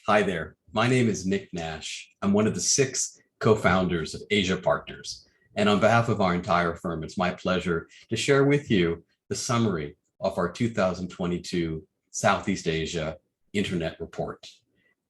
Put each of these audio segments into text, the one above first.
Hi there. My name is Nick Nash. I'm one of the 6 co-founders of Asia Partners. And on behalf of our entire firm, it's my pleasure to share with you the summary of our 2022 Southeast Asia Internet Report.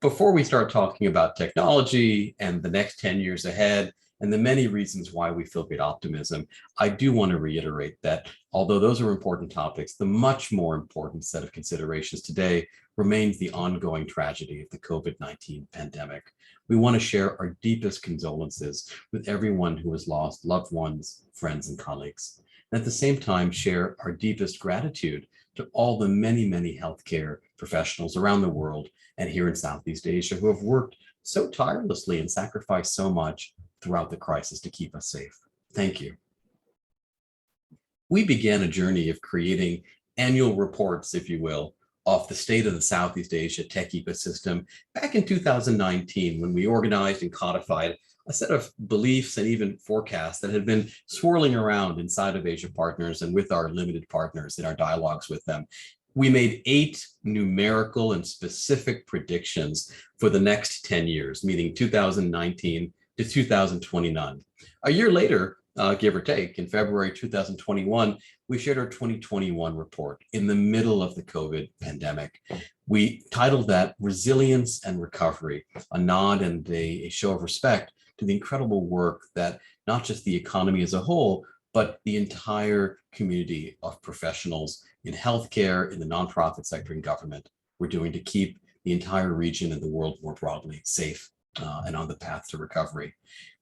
Before we start talking about technology and the next 10 years ahead, and the many reasons why we feel great optimism, I do want to reiterate that although those are important topics, the much more important set of considerations today remains the ongoing tragedy of the COVID-19 pandemic. We want to share our deepest condolences with everyone who has lost loved ones, friends, and colleagues. And at the same time, share our deepest gratitude to all the many healthcare professionals around the world and here in Southeast Asia who have worked so tirelessly and sacrificed so much throughout the crisis to keep us safe. Thank you. We began a journey of creating annual reports, if you will, of the state of the Southeast Asia tech ecosystem back in 2019 when we organized and codified a set of beliefs and even forecasts that had been swirling around inside of Asia Partners and with our limited partners in our dialogues with them. We made 8 numerical and specific predictions for the next 10 years, meaning 2019 to 2029. A year later, give or take, in February 2021, we shared our 2021 report in the middle of the COVID pandemic. We titled that Resilience and Recovery, a nod and a show of respect to the incredible work that not just the economy as a whole, but the entire community of professionals in healthcare, in the nonprofit sector, and government were doing to keep the entire region and the world more broadly safe and on the path to recovery.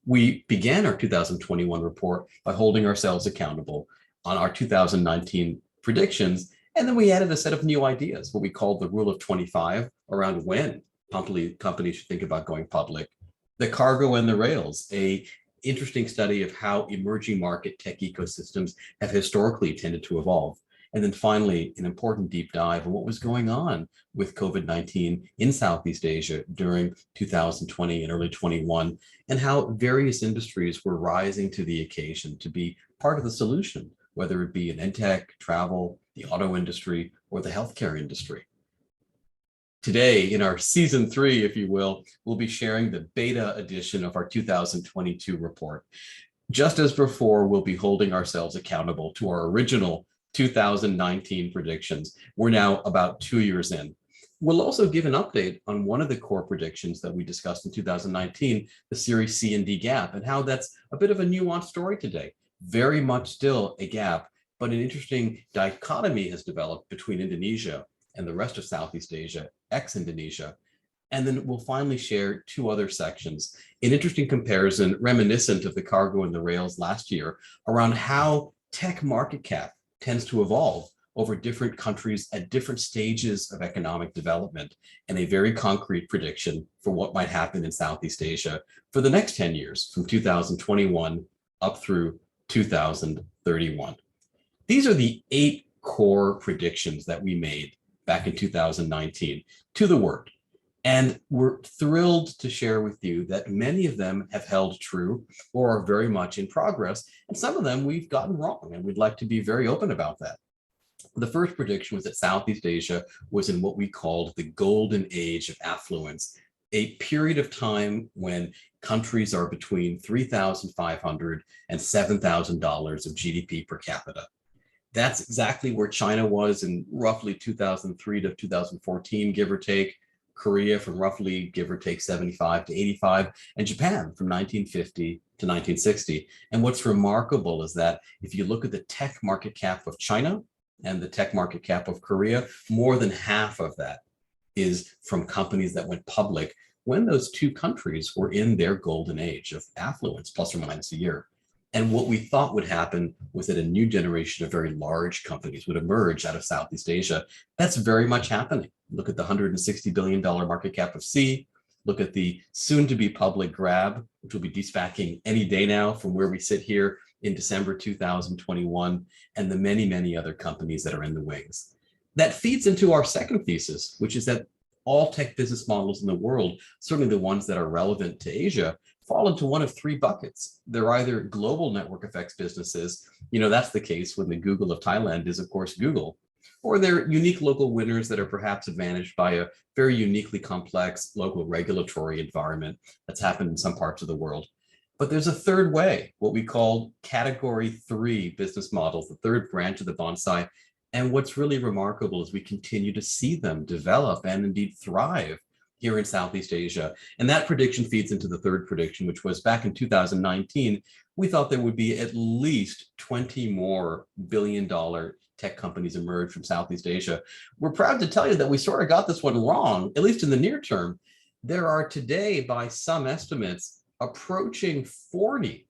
We began our 2021 report by holding ourselves accountable on our 2019 predictions, and then we added a set of new ideas, what we called the rule of 25, around when companies should think about going public, the cargo and the rails, a interesting study of how emerging market tech ecosystems have historically tended to evolve. And then finally, an important deep dive on what was going on with COVID-19 in Southeast Asia during 2020 and early 21, and how various industries were rising to the occasion to be part of the solution, whether it be in edtech, travel, the auto industry, or the healthcare industry. Today, in our season 3, if you will, we'll be sharing the beta edition of our 2022 report. Just as before, we'll be holding ourselves accountable to our original 2019 predictions. We're now about 2 years in. We'll also give an update on one of the core predictions that we discussed in 2019, the Series C and D gap, and how that's a bit of a nuanced story today. Very much still a gap, but an interesting dichotomy has developed between Indonesia and the rest of Southeast Asia, ex-Indonesia. And then we'll finally share 2 other sections, an interesting comparison reminiscent of the cargo and the rails last year around how tech market cap tends to evolve over different countries at different stages of economic development, and a very concrete prediction for what might happen in Southeast Asia for the next 10 years, from 2021 up through 2031. These are the 8 core predictions that we made back in 2019 to the word. And we're thrilled to share with you that many of them have held true or are very much in progress. And some of them we've gotten wrong, and we'd like to be very open about that. The first prediction was that Southeast Asia was in what we called the golden age of affluence, a period of time when countries are between $3,500 and $7,000 of GDP per capita. That's exactly where China was in roughly 2003 to 2014, give or take. Korea from roughly, give or take, 75 to 85, and Japan from 1950 to 1960. And what's remarkable is that if you look at the tech market cap of China and the tech market cap of Korea, more than half of that is from companies that went public when those 2 countries were in their golden age of affluence, plus or minus a year. And what we thought would happen was that a new generation of very large companies would emerge out of Southeast Asia. That's very much happening. Look at the $160 billion market cap of Sea. Look at the soon-to-be public Grab, which will be de-SPACing any day now from where we sit here in December 2021, and the many other companies that are in the wings. That feeds into our second thesis, which is that all tech business models in the world, certainly the ones that are relevant to Asia, fall into one of 3 buckets. They're either global network effects businesses. That's the case when the Google of Thailand is, of course, Google. or they're unique local winners that are perhaps advantaged by a very uniquely complex local regulatory environment that's happened in some parts of the world. But there's a third way, what we call category 3 business models, the third branch of the bonsai. And what's really remarkable is we continue to see them develop and indeed thrive here in Southeast Asia. And that prediction feeds into the third prediction, which was back in 2019, we thought there would be at least 20 more billion-dollar tech companies emerge from Southeast Asia. We're proud to tell you that we sort of got this one wrong, at least in the near term. There are today, by some estimates, approaching 40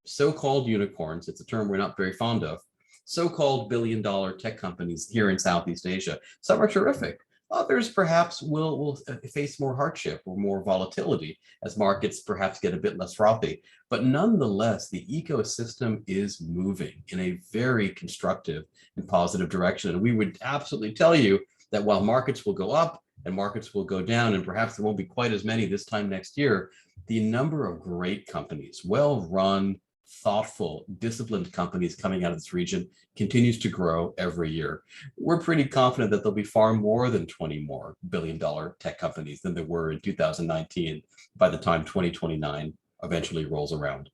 so-called unicorns. It's a term we're not very fond of. So-called billion-dollar tech companies here in Southeast Asia. Some are terrific. Others perhaps will face more hardship or more volatility as markets perhaps get a bit less frothy. But nonetheless, the ecosystem is moving in a very constructive and positive direction. And we would absolutely tell you that while markets will go up and markets will go down, and perhaps there won't be quite as many this time next year, the number of great companies, well-run, thoughtful, disciplined companies coming out of this region continues to grow every year. We're pretty confident that there'll be far more than 20 more billion-dollar tech companies than there were in 2019 by the time 2029 eventually rolls around.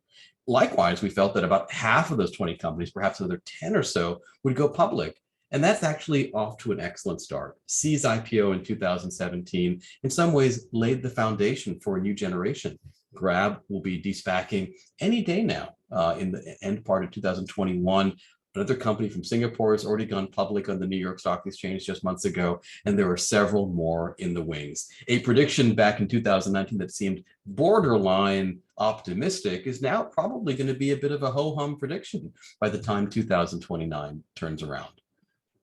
Likewise, we felt that about half of those 20 companies, perhaps another 10 or so, would go public. And that's actually off to an excellent start. See's IPO in 2017 in some ways laid the foundation for a new generation. Grab will be de-SPACing any day now in the end part of 2021. Another company from Singapore has already gone public on the New York Stock Exchange just months ago, and there are several more in the wings. A prediction back in 2019 that seemed borderline optimistic is now probably going to be a bit of a ho-hum prediction by the time 2029 turns around.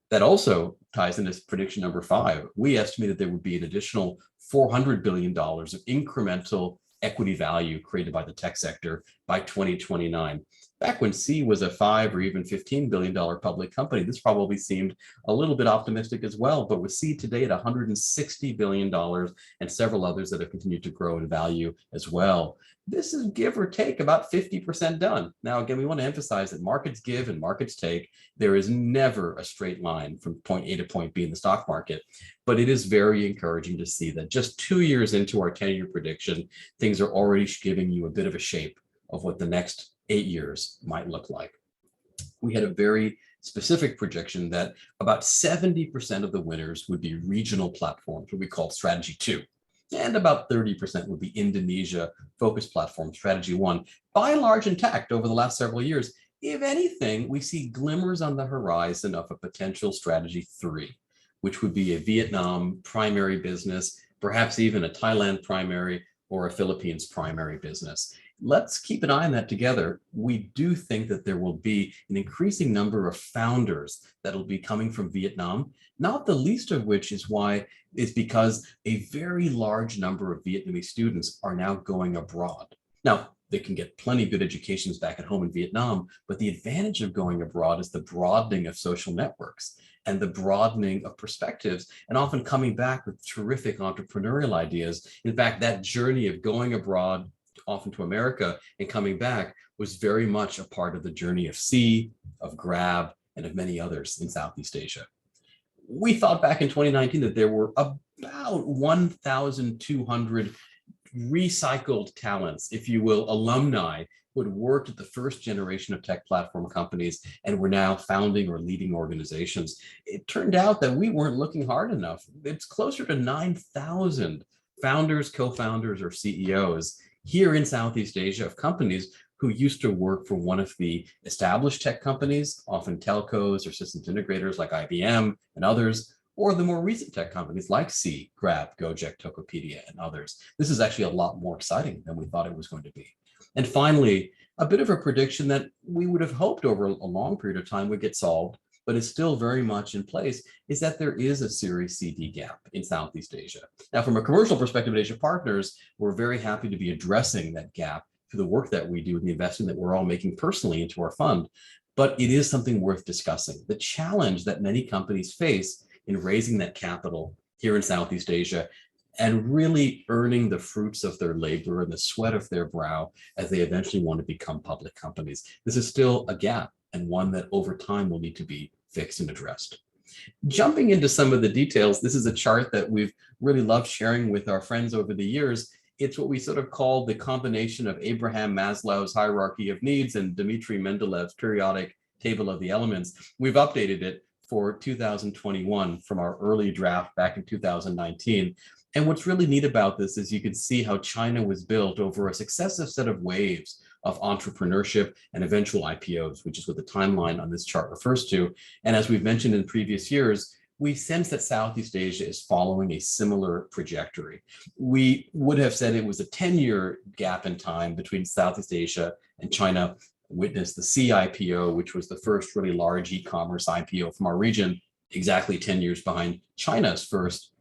That also ties into prediction number 5. We estimated there would be an additional $400 billion of incremental equity value created by the tech sector by 2029. Back when C was a $5 or even $15 billion public company, this probably seemed a little bit optimistic as well. But with C today at $160 billion and several others that have continued to grow in value as well, this is give or take about 50% done. Now, again, we want to emphasize that markets give and markets take. There is never a straight line from point A to point B in the stock market, but it is very encouraging to see that just 2 years into our 10-year prediction, things are already giving you a bit of a shape of what the next 8 years might look like. We had a very specific projection that about 70% of the winners would be regional platforms, what we call strategy 2. And about 30% would be Indonesia-focused platform, strategy 1, by and large intact over the last several years. If anything, we see glimmers on the horizon of a potential strategy 3, which would be a Vietnam primary business, perhaps even a Thailand primary or a Philippines primary business. Let's keep an eye on that together. We do think that there will be an increasing number of founders that will be coming from Vietnam, not the least of which is because a very large number of Vietnamese students are now going abroad. Now, they can get plenty of good educations back at home in Vietnam, but the advantage of going abroad is the broadening of social networks and the broadening of perspectives, and often coming back with terrific entrepreneurial ideas. In fact, that journey of going abroad, often to America, and coming back was very much a part of the journey of C, of Grab, and of many others in Southeast Asia. We thought back in 2019 that there were about 1,200 recycled talents, if you will, alumni who had worked at the first generation of tech platform companies and were now founding or leading organizations. It turned out that we weren't looking hard enough. It's closer to 9,000 founders, co-founders, or CEOs here in Southeast Asia of companies who used to work for one of the established tech companies, often telcos or systems integrators like IBM and others, or the more recent tech companies like C, Grab, Gojek, Tokopedia, and others. This is actually a lot more exciting than we thought it was going to be. And finally, a bit of a prediction that we would have hoped over a long period of time would get solved, but is still very much in place, is that there is a Series CD gap in Southeast Asia. Now, from a commercial perspective at Asia Partners, we're very happy to be addressing that gap through the work that we do and the investment that we're all making personally into our fund. But it is something worth discussing. The challenge that many companies face in raising that capital here in Southeast Asia and really earning the fruits of their labor and the sweat of their brow as they eventually want to become public companies. This is still a gap, and one that over time will need to be fixed and addressed. Jumping into some of the details, this is a chart that we've really loved sharing with our friends over the years. It's what we sort of call the combination of Abraham Maslow's hierarchy of needs and Dmitry Mendelev's periodic table of the elements. We've updated it for 2021 from our early draft back in 2019. And what's really neat about this is you can see how China was built over a successive set of waves of entrepreneurship and eventual IPOs, which is what the timeline on this chart refers to. And as we've mentioned in previous years, we sense that Southeast Asia is following a similar trajectory. We would have said it was a 10-year gap in time between Southeast Asia and China. Witnessed the CIPO, which was the first really large e-commerce IPO from our region, exactly 10 years behind China's first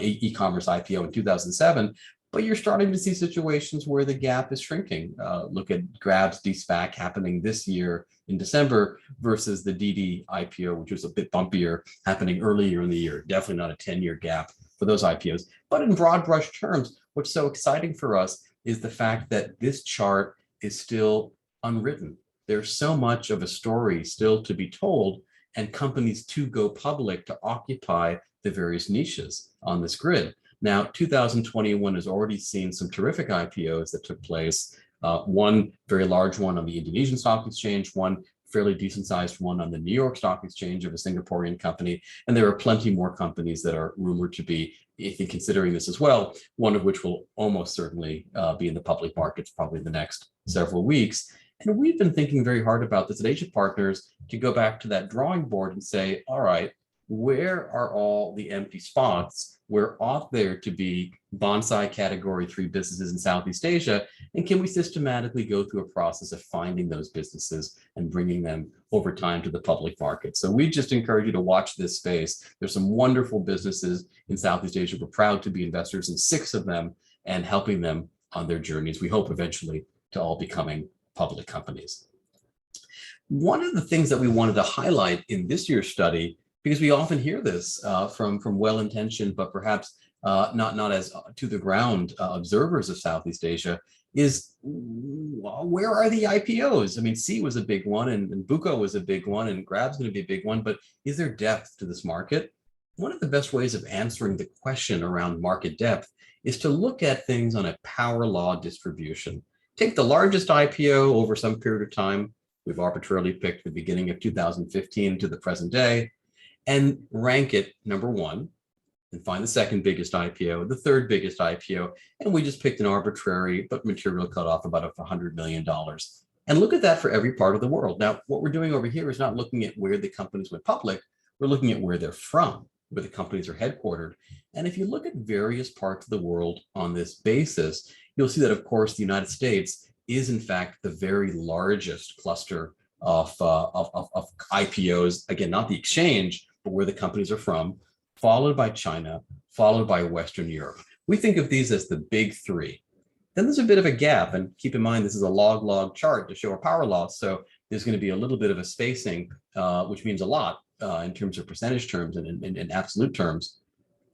e-commerce IPO in 2007. But you're starting to see situations where the gap is shrinking. Look at Grab's de-SPAC happening this year in December versus the DD IPO, which was a bit bumpier, happening earlier in the year. Definitely not a 10-year gap for those IPOs. But in broad brush terms, what's so exciting for us is the fact that this chart is still unwritten. There's so much of a story still to be told, and companies to go public to occupy the various niches on this grid. Now, 2021 has already seen some terrific IPOs that took place. One very large one on the Indonesian Stock Exchange, one fairly decent sized one on the New York Stock Exchange of a Singaporean company. And there are plenty more companies that are rumored to be, I think, considering this as well, one of which will almost certainly be in the public markets probably in the next several weeks. And we've been thinking very hard about this at Asia Partners to go back to that drawing board and say, all right, where are all the empty spots? Where ought there to be bonsai category 3 businesses in Southeast Asia? And can we systematically go through a process of finding those businesses and bringing them over time to the public market? So we just encourage you to watch this space. There's some wonderful businesses in Southeast Asia. We're proud to be investors in 6 of them and helping them on their journeys. We hope eventually to all becoming public companies. One of the things that we wanted to highlight in this year's study, because we often hear this from well-intentioned, but perhaps not as to the ground observers of Southeast Asia, is where are the IPOs? I mean, C was a big one, and Buko was a big one, and Grab's going to be a big one, but is there depth to this market? One of the best ways of answering the question around market depth is to look at things on a power law distribution. Take the largest IPO over some period of time. We've arbitrarily picked the beginning of 2015 to the present day, and rank it number 1, and find the second biggest IPO, the third biggest IPO, and we just picked an arbitrary but material cutoff about $100 million. And look at that for every part of the world. Now, what we're doing over here is not looking at where the companies went public, we're looking at where they're from, where the companies are headquartered. And if you look at various parts of the world on this basis, you'll see that, of course, the United States is, in fact, the very largest cluster of IPOs. Again, not the exchange, but where the companies are from, followed by China, followed by Western Europe. We think of these as the big 3. Then there's a bit of a gap, and keep in mind, this is a log chart to show a power law, so there's going to be a little bit of a spacing, which means a lot in terms of percentage terms and in absolute terms.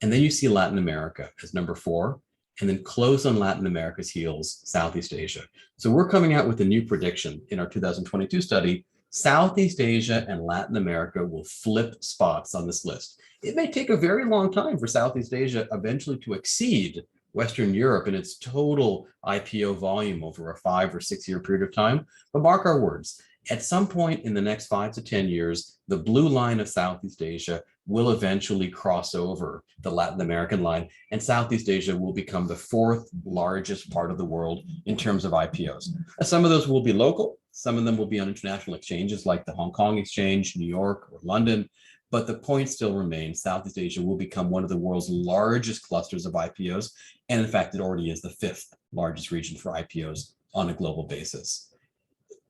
And then you see Latin America as number 4, and then close on Latin America's heels, Southeast Asia. So we're coming out with a new prediction in our 2022 study. Southeast Asia and Latin America will flip spots on this list. It may take a very long time for Southeast Asia eventually to exceed Western Europe in its total IPO volume over a 5 or 6 year period of time. But mark our words, at some point in the next 5 to 10 years, the blue line of Southeast Asia will eventually cross over the Latin American line, and Southeast Asia will become the 4th largest part of the world in terms of IPOs. Some of those will be local, some of them will be on international exchanges like the Hong Kong Exchange, New York, or London, but the point still remains, Southeast Asia will become one of the world's largest clusters of IPOs, and in fact, it already is the 5th largest region for IPOs on a global basis.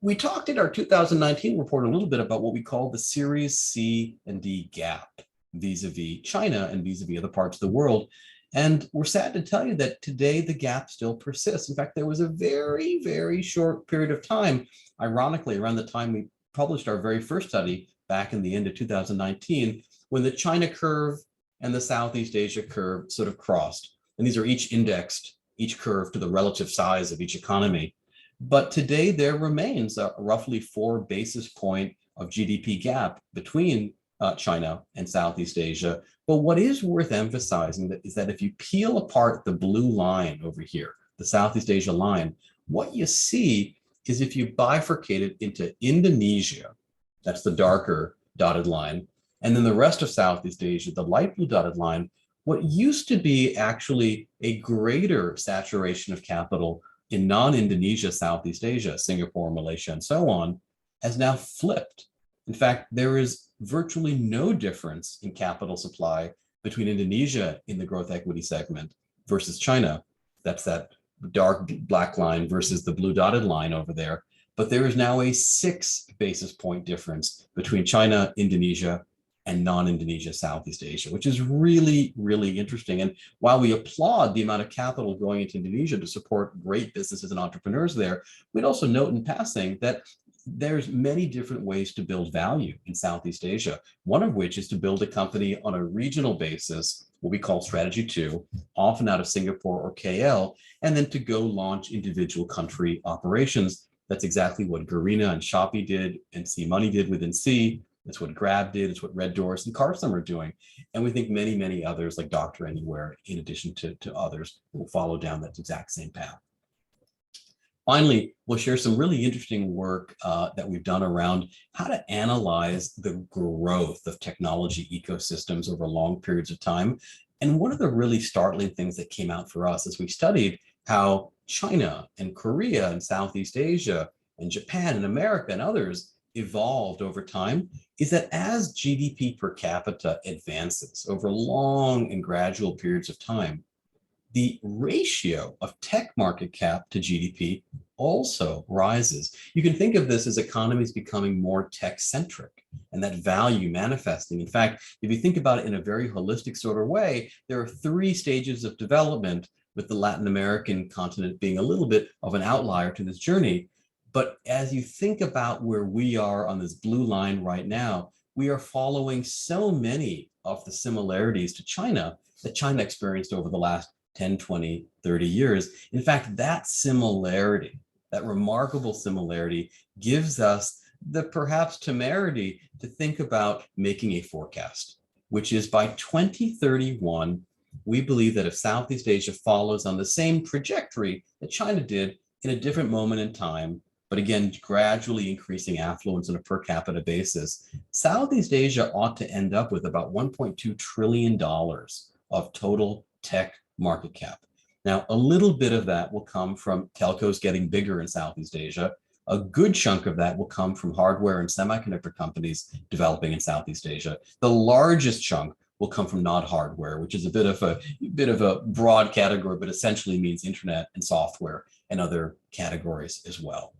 We talked in our 2019 report a little bit about what we call the Series C and D gap vis-a-vis China and vis-a-vis other parts of the world. And we're sad to tell you that today the gap still persists. In fact, there was a very, very short period of time, ironically, around the time we published our very first study back in the end of 2019, when the China curve and the Southeast Asia curve sort of crossed. And these are each indexed, each curve to the relative size of each economy. But today there remains a roughly 4 basis point of GDP gap between China and Southeast Asia. But what is worth emphasizing is that if you peel apart the blue line over here, the Southeast Asia line, what you see is if you bifurcate it into Indonesia, that's the darker dotted line, and then the rest of Southeast Asia, the light blue dotted line, what used to be actually a greater saturation of capital in non-Indonesia, Southeast Asia, Singapore, Malaysia, and so on, has now flipped. In fact, there is virtually no difference in capital supply between Indonesia in the growth equity segment versus China. That's that dark black line versus the blue dotted line over there. But there is now a 6 basis point difference between China, Indonesia, and non-Indonesia, Southeast Asia, which is really, really interesting. And while we applaud the amount of capital going into Indonesia to support great businesses and entrepreneurs there, we'd also note in passing that there's many different ways to build value in Southeast Asia, one of which is to build a company on a regional basis, what we call strategy 2, often out of Singapore or KL, and then to go launch individual country operations. That's exactly what Garena and Shopee did and C Money did within C. It's what Grab did. It's what Red Doors and Carsome are doing. And we think many, many others like Dr. Anywhere, in addition to others, will follow down that exact same path. Finally, we'll share some really interesting work that we've done around how to analyze the growth of technology ecosystems over long periods of time. And one of the really startling things that came out for us as we studied how China and Korea and Southeast Asia and Japan and America and others evolved over time is that as GDP per capita advances over long and gradual periods of time, the ratio of tech market cap to GDP also rises. You can think of this as economies becoming more tech-centric and that value manifesting. In fact, if you think about it in a very holistic sort of way, there are 3 stages of development, with the Latin American continent being a little bit of an outlier to this journey. But as you think about where we are on this blue line right now, we are following so many of the similarities to China that China experienced over the last 10, 20, 30 years. In fact, that similarity, that remarkable similarity, gives us the perhaps temerity to think about making a forecast, which is by 2031, we believe that if Southeast Asia follows on the same trajectory that China did in a different moment in time, but again, gradually increasing affluence on a per capita basis, Southeast Asia ought to end up with about $1.2 trillion of total tech market cap. Now, a little bit of that will come from telcos getting bigger in Southeast Asia. A good chunk of that will come from hardware and semiconductor companies developing in Southeast Asia. The largest chunk will come from non-hardware, which is a bit of a broad category, but essentially means internet and software and other categories as well.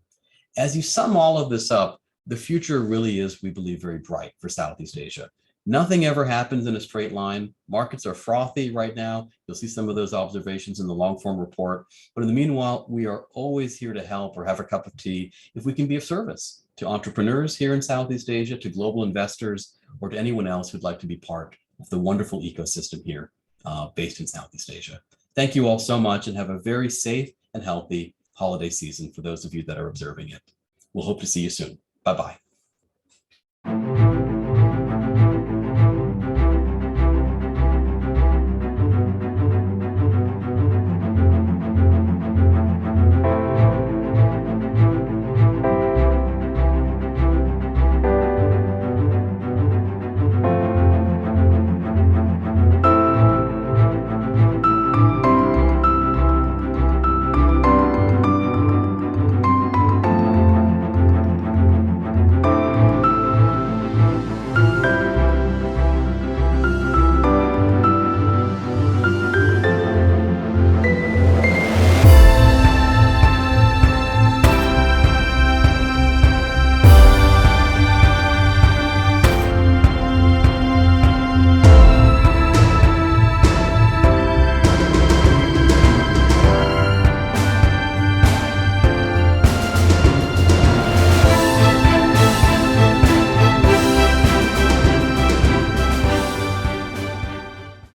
As you sum all of this up, the future really is, we believe, very bright for Southeast Asia. Nothing ever happens in a straight line. Markets are frothy right now. You'll see some of those observations in the long form report. But in the meanwhile, we are always here to help or have a cup of tea if we can be of service to entrepreneurs here in Southeast Asia, to global investors, or to anyone else who'd like to be part of the wonderful ecosystem here based in Southeast Asia. Thank you all so much, and have a very safe and healthy holiday season for those of you that are observing it. We'll hope to see you soon. Bye-bye.